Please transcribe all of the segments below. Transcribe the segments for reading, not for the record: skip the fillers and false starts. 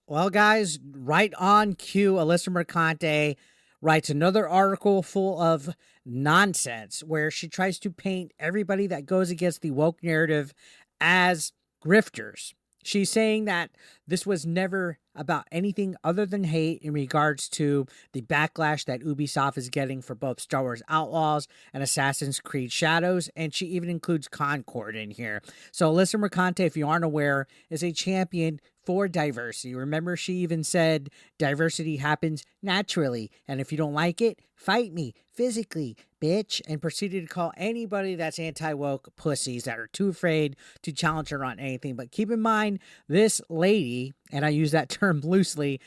Well, guys, right on cue, Alyssa Mercante writes another article full of nonsense where she tries to paint everybody that goes against the woke narrative as grifters. She's saying that this was never about anything other than hate in regards to the backlash that Ubisoft is getting for both Star Wars Outlaws and Assassin's Creed Shadows, and she even includes Concord in here. So Alyssa Mercante, if you aren't aware, is a champion for diversity. Remember, she even said diversity happens naturally, and if you don't like it, fight me physically, bitch, and proceeded to call anybody that's anti-woke pussies that are too afraid to challenge her on anything. But keep in mind, this lady, and I use that term loosely,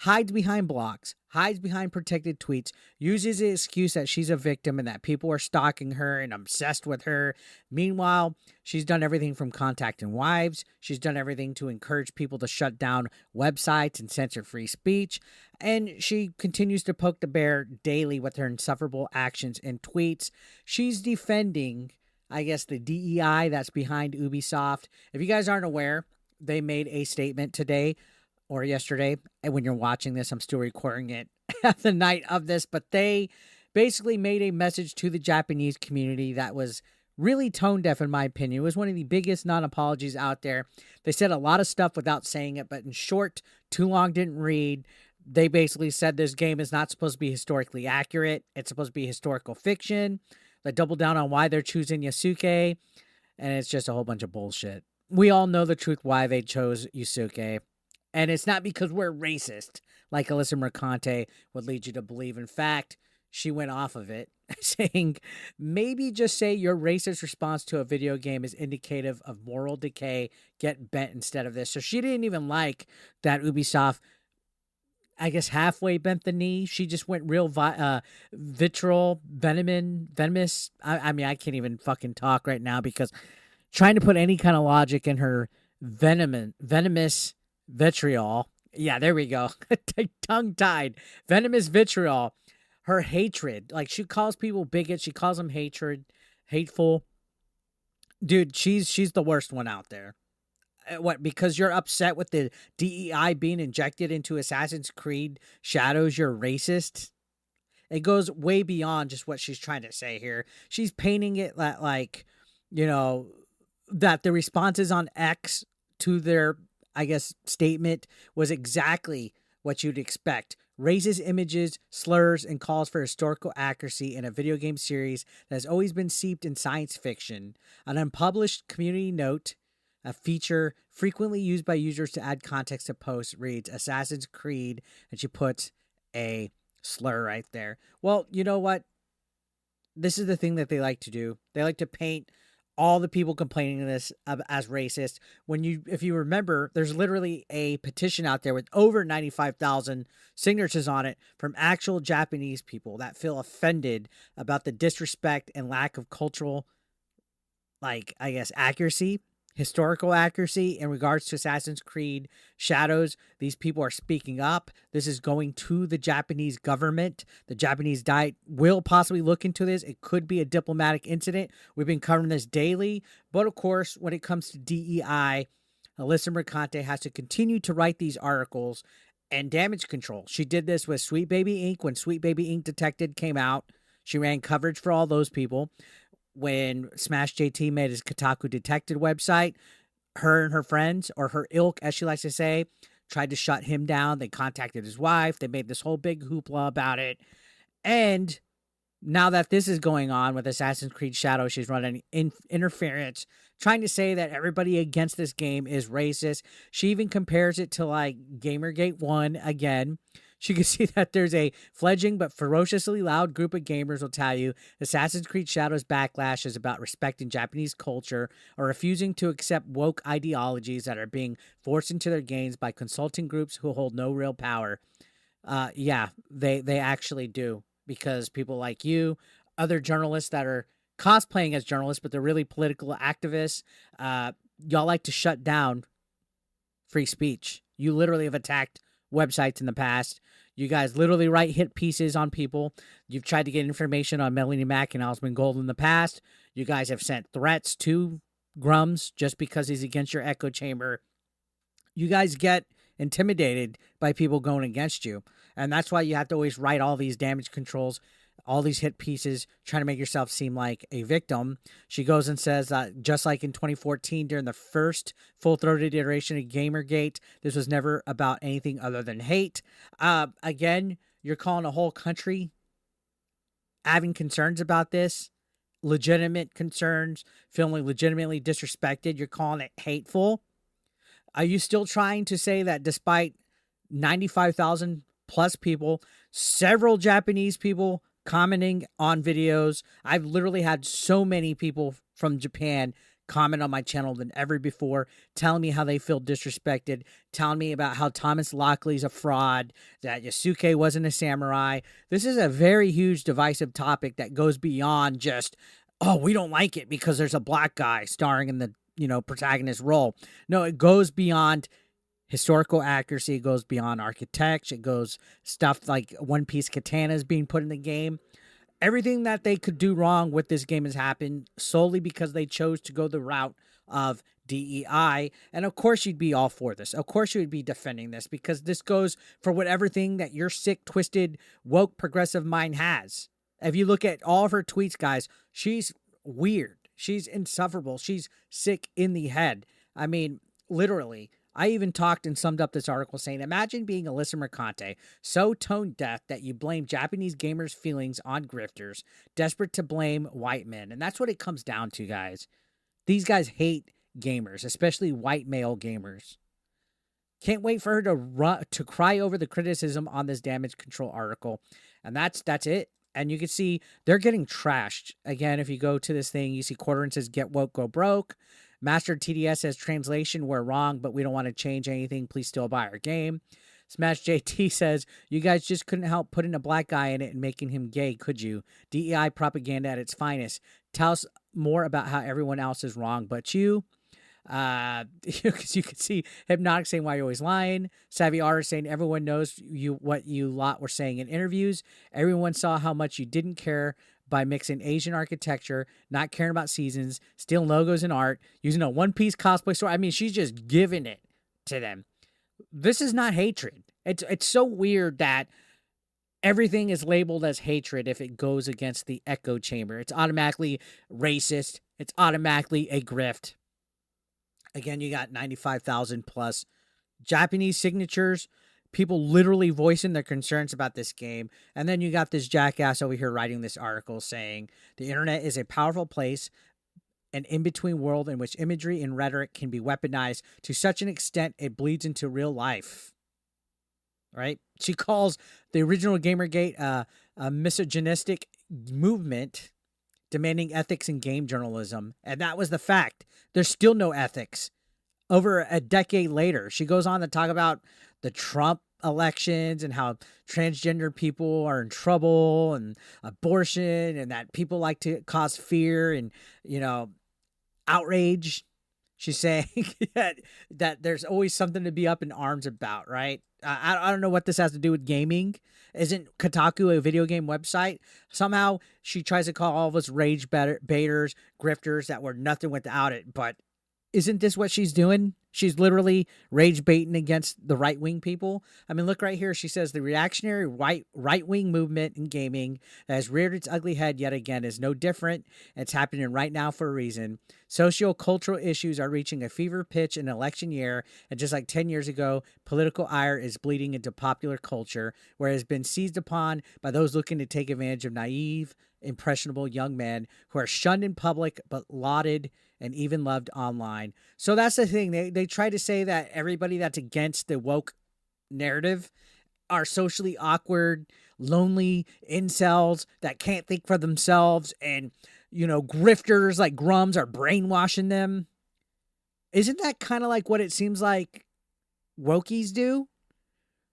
hides behind blocks, hides behind protected tweets, uses the excuse that she's a victim and that people are stalking her and obsessed with her. Meanwhile, she's done everything from contacting wives. She's done everything to encourage people to shut down websites and censor free speech. And she continues to poke the bear daily with her insufferable actions and tweets. She's defending, I guess, the DEI that's behind Ubisoft. If you guys aren't aware, they made a statement today or yesterday, and when you're watching this, I'm still recording it at the night of this, but they basically made a message to the Japanese community that was really tone deaf, in my opinion. It was one of the biggest non-apologies out there. They said a lot of stuff without saying it, but in short, too long didn't read. They basically said this game is not supposed to be historically accurate. It's supposed to be historical fiction. They doubled down on why they're choosing Yasuke, and it's just a whole bunch of bullshit. We all know the truth why they chose Yusuke. And it's not because we're racist, like Alyssa Mercante would lead you to believe. In fact, she went off of it, saying, maybe just say your racist response to a video game is indicative of moral decay. Get bent instead of this. So she didn't even like that Ubisoft, I guess, halfway bent the knee. She just went real vitriol, venomous. I mean, I can't even fucking talk right now because trying to put any kind of logic in her venomous vitriol. Yeah, there we go. Tongue tied. Venomous vitriol. Her hatred. Like, she calls people bigots. She calls them hateful. Dude, she's the worst one out there. What, because you're upset with the DEI being injected into Assassin's Creed Shadows, you're racist? It goes way beyond just what she's trying to say here. She's painting it like, you know, that the responses on X to their, I guess, statement was exactly what you'd expect. Racist images, slurs, and calls for historical accuracy in a video game series that has always been steeped in science fiction. An unpublished community note, a feature frequently used by users to add context to posts, reads Assassin's Creed, and she puts a slur right there. Well, you know what? This is the thing that they like to do. They like to paint all the people complaining of this as racist. If you remember, there's literally a petition out there with over 95,000 signatures on it from actual Japanese people that feel offended about the disrespect and lack of cultural, like, I guess, accuracy, historical accuracy in regards to Assassin's Creed Shadows. These people are speaking up. This is going to the Japanese government. The Japanese Diet will possibly look into this. It could be a diplomatic incident. We've been covering this daily. But of course, when it comes to DEI, Alyssa Mercante has to continue to write these articles and damage control. She did this with Sweet Baby Inc. When Sweet Baby Inc. Detected came out. She ran coverage for all those people. When Smash JT made his Kotaku Detected website, her and her friends, or her ilk, as she likes to say, tried to shut him down. They contacted his wife. They made this whole big hoopla about it. And now that this is going on with Assassin's Creed Shadows, she's running interference, trying to say that everybody against this game is racist. She even compares it to, like, Gamergate 1 again. You can see that there's a fledgling but ferociously loud group of gamers will tell you Assassin's Creed Shadows backlash is about respecting Japanese culture or refusing to accept woke ideologies that are being forced into their games by consulting groups who hold no real power. Yeah, they actually do, because people like you, other journalists that are cosplaying as journalists, but they're really political activists, y'all like to shut down free speech. You literally have attacked websites in the past. You guys literally write hit pieces on people. You've tried to get information on Melanie Mack and Osmond Gold in the past. You guys have sent threats to Grums just because he's against your echo chamber. You guys get intimidated by people going against you. And that's why you have to always write all these damage controls, all these hit pieces, trying to make yourself seem like a victim. She goes and says that just like in 2014, during the first full-throated iteration of Gamergate, this was never about anything other than hate. Again, you're calling a whole country having concerns about this, legitimate concerns, feeling legitimately disrespected. You're calling it hateful. Are you still trying to say that despite 95,000 plus people, several Japanese people commenting on videos? I've literally had so many people from Japan comment on my channel than ever before, telling me how they feel disrespected, telling me about how Thomas Lockley's a fraud, that Yasuke wasn't a samurai. This is a very huge divisive topic that goes beyond just, oh, we don't like it because there's a black guy starring in the, protagonist role. No, it goes beyond historical accuracy. It goes beyond architecture. It goes stuff like One Piece katanas being put in the game. Everything that they could do wrong with this game has happened solely because they chose to go the route of DEI. And of course you'd be all for this. Of course you would be defending this because this goes for whatever thing that your sick, twisted, woke, progressive mind has. If you look at all of her tweets, guys, she's weird. She's insufferable. She's sick in the head. I mean, literally. I even talked and summed up this article saying, imagine being Alyssa Mercante, so tone deaf that you blame Japanese gamers' feelings on grifters, desperate to blame white men. And that's what it comes down to, guys. These guys hate gamers, especially white male gamers. Can't wait for her to cry over the criticism on this damage control article. And that's it. And you can see they're getting trashed. Again, if you go to this thing, you see Quarterin says, get woke, go broke. Master TDS says, translation, we're wrong, but we don't want to change anything. Please still buy our game. Smash JT says, you guys just couldn't help putting a black guy in it and making him gay, could you? DEI propaganda at its finest. Tell us more about how everyone else is wrong but you. Because you can see Hypnotic saying, why are you always lying? Savvy R saying, everyone knows what you lot were saying in interviews. Everyone saw how much you didn't care by mixing Asian architecture, not caring about seasons, stealing logos and art, using a One Piece cosplay store. I mean, she's just giving it to them. This is not hatred. It's so weird that everything is labeled as hatred if it goes against the echo chamber. It's automatically racist. It's automatically a grift. Again, you got 95,000 plus Japanese signatures, people literally voicing their concerns about this game. And then you got this jackass over here writing this article saying, the internet is a powerful place, an in-between world in which imagery and rhetoric can be weaponized to such an extent it bleeds into real life. Right? She calls the original Gamergate a misogynistic movement demanding ethics in game journalism. And that was the fact. There's still no ethics. Over a decade later, she goes on to talk about the Trump elections and how transgender people are in trouble and abortion and that people like to cause fear and, outrage. She's saying that there's always something to be up in arms about, right? I don't know what this has to do with gaming. Isn't Kotaku a video game website? Somehow she tries to call all of us rage baiters, grifters that were nothing without it. But isn't this what she's doing? She's literally rage baiting against the right-wing people. I mean, look right here. She says the reactionary right-wing movement in gaming that has reared its ugly head yet again is no different. It's happening right now for a reason. Socio-cultural issues are reaching a fever pitch in election year. And just like 10 years ago, political ire is bleeding into popular culture, where it has been seized upon by those looking to take advantage of naive, impressionable young men who are shunned in public but lauded and even loved online. So that's the thing. They try to say that everybody that's against the woke narrative are socially awkward, lonely incels that can't think for themselves, and, grifters like Grums are brainwashing them. Isn't that kind of like what it seems like wokies do?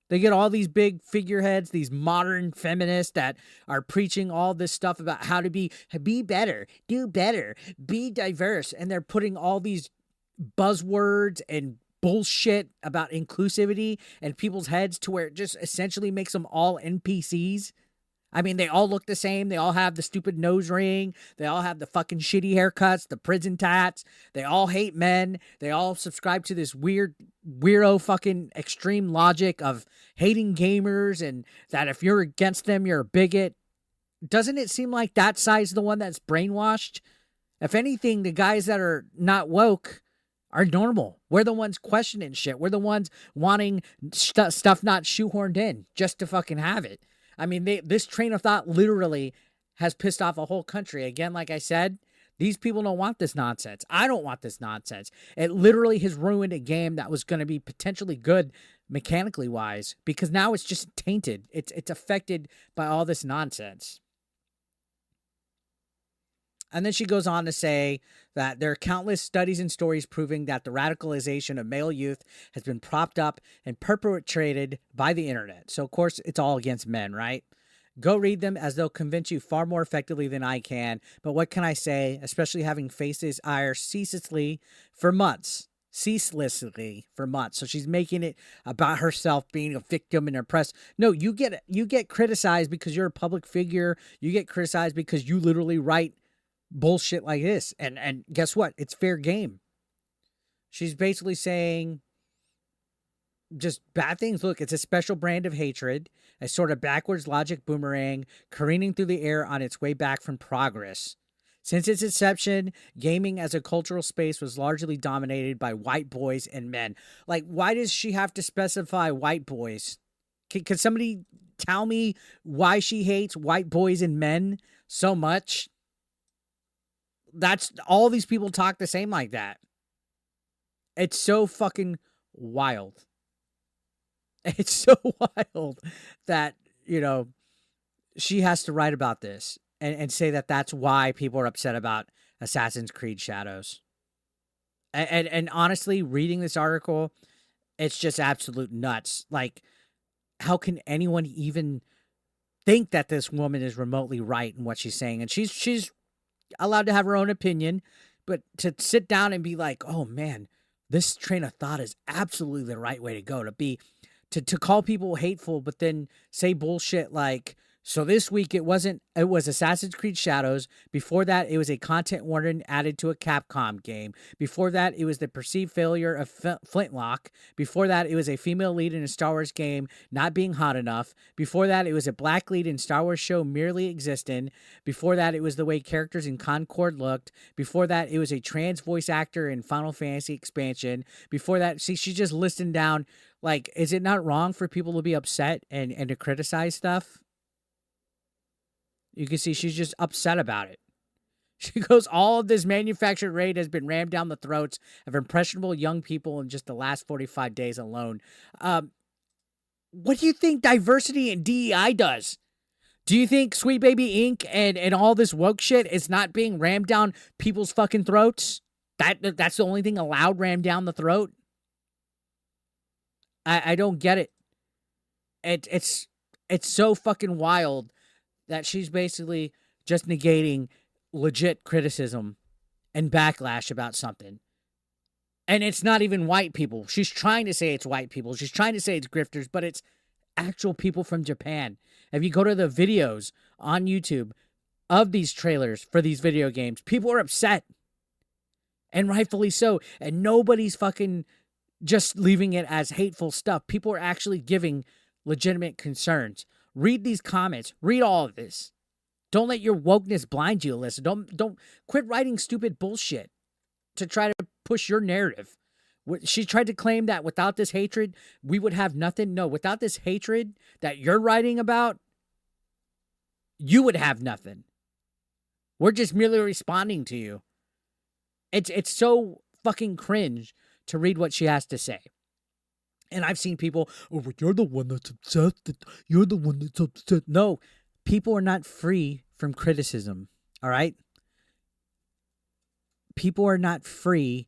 They get all these big figureheads, these modern feminists that are preaching all this stuff about how to be better, do better, be diverse. And they're putting all these buzzwords and bullshit about inclusivity in people's heads to where it just essentially makes them all NPCs. I mean, they all look the same. They all have the stupid nose ring. They all have the fucking shitty haircuts, the prison tats. They all hate men. They all subscribe to this weirdo fucking extreme logic of hating gamers and that if you're against them, you're a bigot. Doesn't it seem like that side's the one that's brainwashed? If anything, the guys that are not woke are normal. We're the ones questioning shit. We're the ones wanting stuff not shoehorned in just to fucking have it. I mean, this train of thought literally has pissed off a whole country. Again, like I said, these people don't want this nonsense. I don't want this nonsense. It literally has ruined a game that was going to be potentially good mechanically wise because now it's just tainted. It's affected by all this nonsense. And then she goes on to say that there are countless studies and stories proving that the radicalization of male youth has been propped up and perpetrated by the internet. So, of course, it's all against men, right? Go read them as they'll convince you far more effectively than I can. But what can I say, especially having faced this ire ceaselessly for months? Ceaselessly for months. So she's making it about herself being a victim and oppressed. No, you get criticized because you're a public figure. You get criticized because you literally write bullshit like this. And guess what? It's fair game. She's basically saying just bad things. Look, it's a special brand of hatred, a sort of backwards logic boomerang careening through the air on its way back from progress. Since its inception, gaming as a cultural space was largely dominated by white boys and men. Like, why does she have to specify white boys? Can somebody tell me why she hates white boys and men so much? That's all these people talk the same like that. It's so fucking wild. It's so wild that, you know, she has to write about this and say that that's why people are upset about Assassin's Creed Shadows. And honestly, reading this article, it's just absolute nuts. Like, how can anyone even think that this woman is remotely right in what she's saying? And she's allowed to have her own opinion, but to sit down and be like, oh man, this train of thought is absolutely the right way to go, to call people hateful, but then say bullshit like, so this week it was Assassin's Creed Shadows. Before that, it was a content warning added to a Capcom game. Before that, it was the perceived failure of Flintlock. Before that, it was a female lead in a Star Wars game not being hot enough. Before that, it was a black lead in Star Wars show merely existing. Before that, it was the way characters in Concord looked. Before that, it was a trans voice actor in Final Fantasy expansion. Before that, see, she's just listing down, like, is it not wrong for people to be upset and to criticize stuff? You can see she's just upset about it. She goes, all of this manufactured rate has been rammed down the throats of impressionable young people in just the last 45 days alone. What do you think diversity and DEI does? Do you think Sweet Baby Inc. and all this woke shit is not being rammed down people's fucking throats? That's the only thing allowed rammed down the throat? I don't get it. It's so fucking wild that she's basically just negating legit criticism and backlash about something. And it's not even white people. She's trying to say it's white people. She's trying to say it's grifters, but it's actual people from Japan. If you go to the videos on YouTube of these trailers for these video games, people are upset. And rightfully so. And nobody's fucking just leaving it as hateful stuff. People are actually giving legitimate concerns. Read these comments. Read all of this. Don't let your wokeness blind you, Alyssa. Don't quit writing stupid bullshit to try to push your narrative. She tried to claim that without this hatred, we would have nothing. No, without this hatred that you're writing about, you would have nothing. We're just merely responding to you. It's so fucking cringe to read what she has to say. And I've seen people, oh, but you're the one that's upset. You're the one that's upset. No, people are not free from criticism, all right? People are not free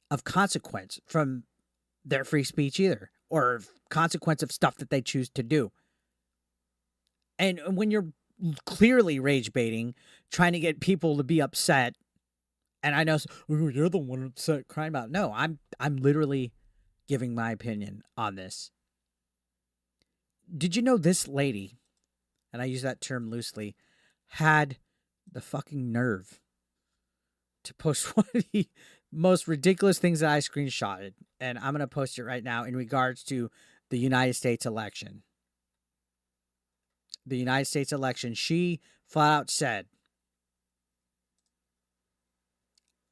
of consequence from their free speech either, or consequence of stuff that they choose to do. And when you're clearly rage baiting, trying to get people to be upset, and I know, oh, you're the one upset crying about it. No, I'm literally giving my opinion on this. Did you know this lady and I use that term loosely, had the fucking nerve to post one of the most ridiculous things that I screenshotted. And I'm going to post it right now in regards to the United States election. The United States election, she flat out said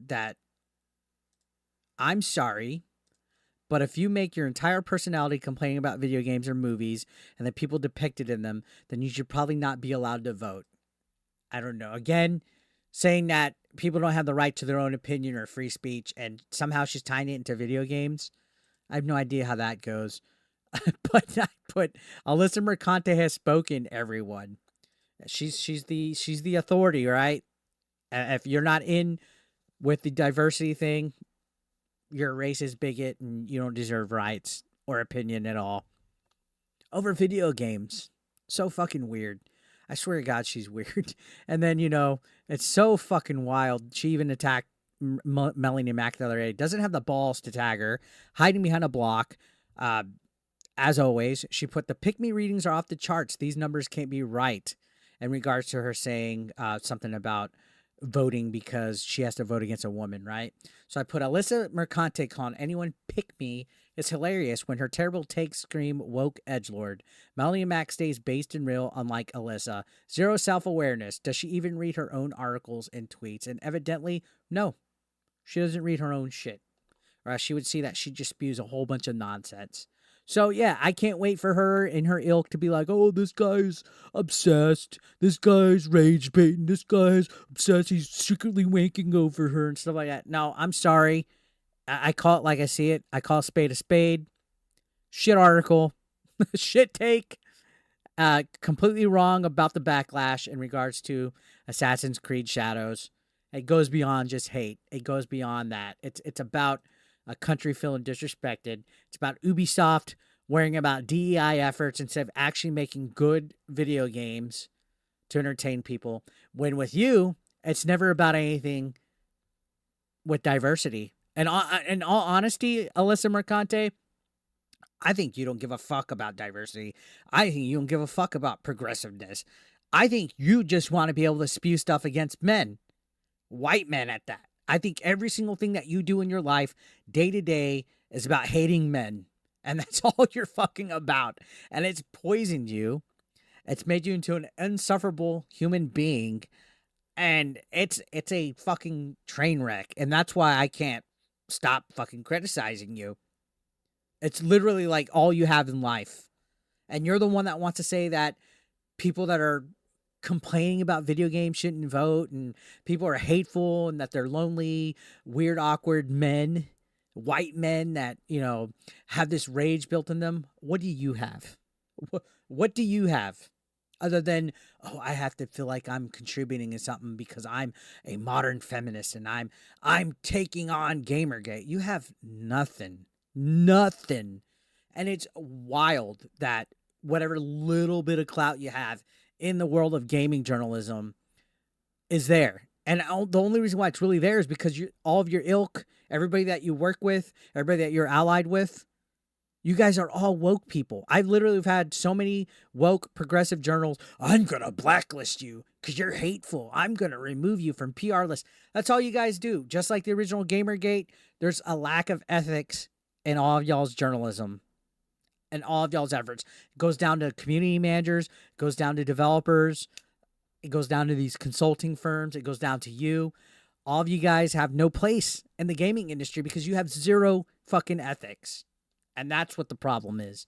that, I'm sorry, but if you make your entire personality complaining about video games or movies and the people depicted in them, then you should probably not be allowed to vote. I don't know. Again, saying that people don't have the right to their own opinion or free speech, and somehow she's tying it into video games. I have no idea how that goes. but Alyssa Mercante has spoken, everyone. She's the authority, right? If you're not in with the diversity thing, you're a racist bigot and you don't deserve rights or opinion at all. Over video games. So fucking weird. I swear to God, she's weird. And then, it's so fucking wild. She even attacked Melanie Mack the other day. Doesn't have the balls to tag her. Hiding behind a block. As always, she put the pick me readings are off the charts. These numbers can't be right. In regards to her saying something about voting because she has to vote against a woman, right? So I put Alyssa Mercante calling anyone pick me. It's hilarious when her terrible takes scream woke edgelord. Melanie Mack stays based and real, unlike Alyssa. Zero self-awareness. Does she even read her own articles and tweets? And evidently, no. She doesn't read her own shit. Or else she would see that she just spews a whole bunch of nonsense. So, yeah, I can't wait for her and her ilk to be like, oh, this guy's obsessed. This guy's rage baiting. This guy's obsessed. He's secretly wanking over her and stuff like that. No, I'm sorry. I call it like I see it. I call a spade a spade. Shit article. Shit take. Completely wrong about the backlash in regards to Assassin's Creed Shadows. It goes beyond just hate. It goes beyond that. It's about a country feeling disrespected. It's about Ubisoft worrying about DEI efforts instead of actually making good video games to entertain people. When with you, it's never about anything with diversity. And in all honesty, Alyssa Mercante, I think you don't give a fuck about diversity. I think you don't give a fuck about progressiveness. I think you just want to be able to spew stuff against men. White men at that. I think every single thing that you do in your life, day to day, is about hating men. And that's all you're fucking about. And it's poisoned you. It's made you into an insufferable human being. And it's a fucking train wreck. And that's why I can't stop fucking criticizing you. It's literally like all you have in life. And you're the one that wants to say that people that are complaining about video games shouldn't vote and people are hateful and that they're lonely, weird, awkward men, white men that, have this rage built in them. What do you have? What do you have other than, oh, I have to feel like I'm contributing to something because I'm a modern feminist and I'm taking on Gamergate. You have nothing. And it's wild that whatever little bit of clout you have in the world of gaming journalism is there. And the only reason why it's really there is because all of your ilk, everybody that you work with, everybody that you're allied with, you guys are all woke people. I literally have had so many woke progressive journals. I'm going to blacklist you because you're hateful. I'm going to remove you from PR lists. That's all you guys do. Just like the original Gamergate, there's a lack of ethics in all of y'all's journalism. And all of y'all's efforts. It goes down to community managers, it goes down to developers, it goes down to these consulting firms, it goes down to you. All of you guys have no place in the gaming industry because you have zero fucking ethics. And that's what the problem is.